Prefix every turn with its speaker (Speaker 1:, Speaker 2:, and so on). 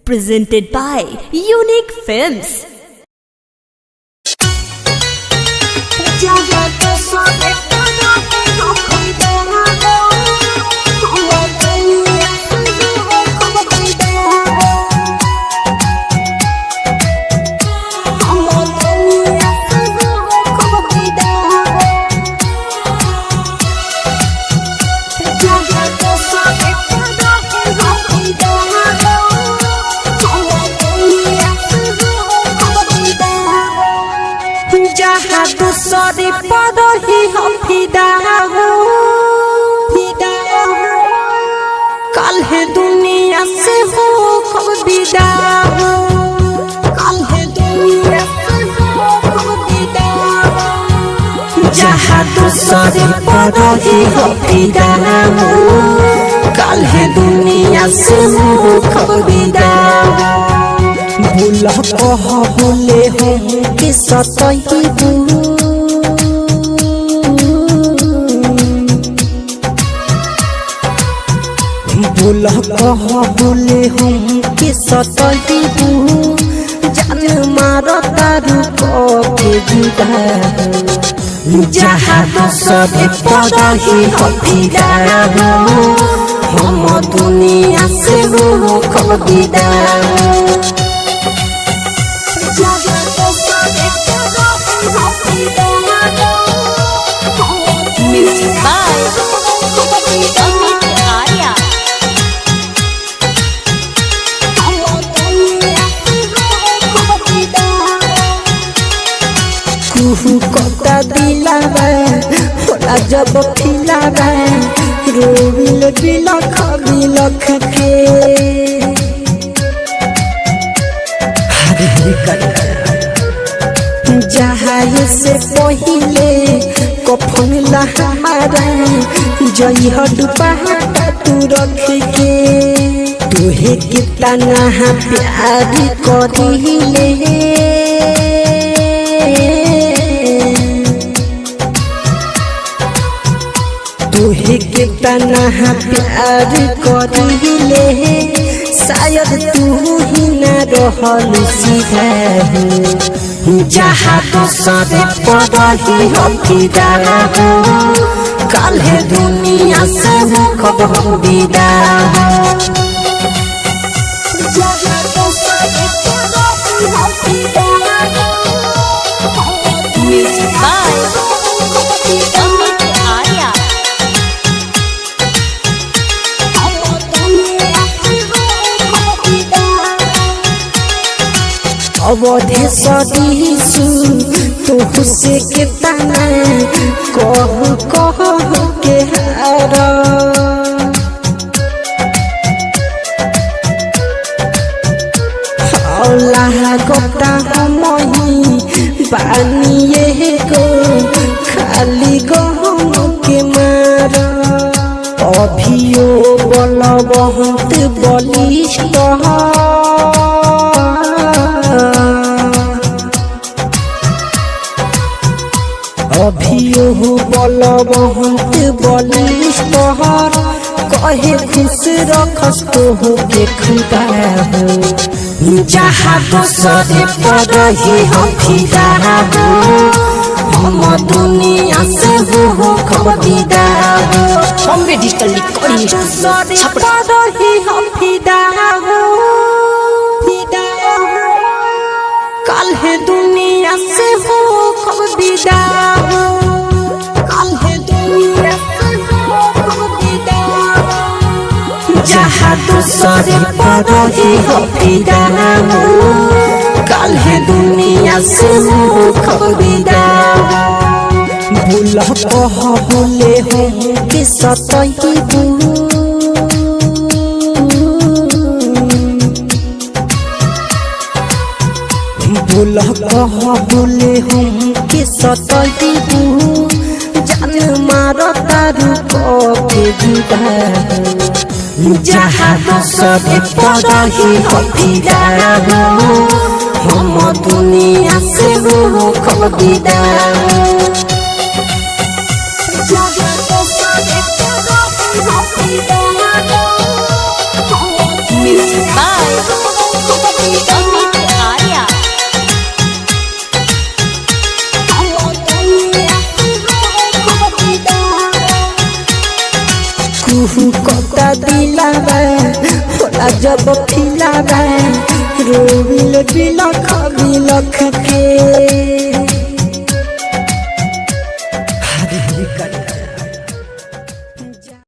Speaker 1: Presented by Unique Films.
Speaker 2: दूसरे पर ही हम फिदा हो, कल है दुनिया से हो कब विदा हो, कल है दुनिया से हो कब विदा हो। जहाँ दूसरे पर ही हम फिदा हो, कल है दुनिया से हो कब विदा हो। भूल कह भूले हो कि सतही भूल कह भूले हो कि सतही जान मार तारू के जुदा जहाँ दूसरे पर ही हम फिदा हो, हम दुनिया से हो कब विदा हो।
Speaker 1: Music by Amit Arya.
Speaker 2: कुहू कता दिलावा होला जब खिलावा रोविल बिलख बिलख के जहाँ से पहिले कफन ला हमारा जई हडुपा तू रख के तुहे कितना प्यार करिले तुहे कितना प्यार करिले शायद तू ही न रहल सीधा जहाँ दूसरे पर ही हम फिदा हो, कल है दुनिया से हो कब हम विदा हो।
Speaker 1: Music by Amit Arya.
Speaker 2: अवधे सदीसु तो से कितना कह के हार औला गोटा हम बानिए को खाली गहम के मार अभियो बल बहुत बलिष्ठ अभियो बल बहुत बलिष्ठ कहे खुश रखस तो हो के खुदा हो जहाँ दूसरे पर ही हम फिदा हो, हम दुनिया से हो कब विदा हो।
Speaker 1: Bombay Digital Recording Studio.
Speaker 2: पर ही हम फिदा हो, कल है दुनिया से हो कब विदा हो, कल है दुनिया से हो कब विदा हो। जहाँ दूसरे पर ही हम फिदा हो, कल है दुनिया से हो कब विदा हो। भूल कह भूले हो कि सतही भूल कह भूले हो कि सतही जान मार तारू के जुदा जहाँ दूसरे पर ही हम फिदा हो, हम दुनिया से हो कब विदा हो।
Speaker 1: Music by
Speaker 2: जब फिला रोविल बिलख बिलख के।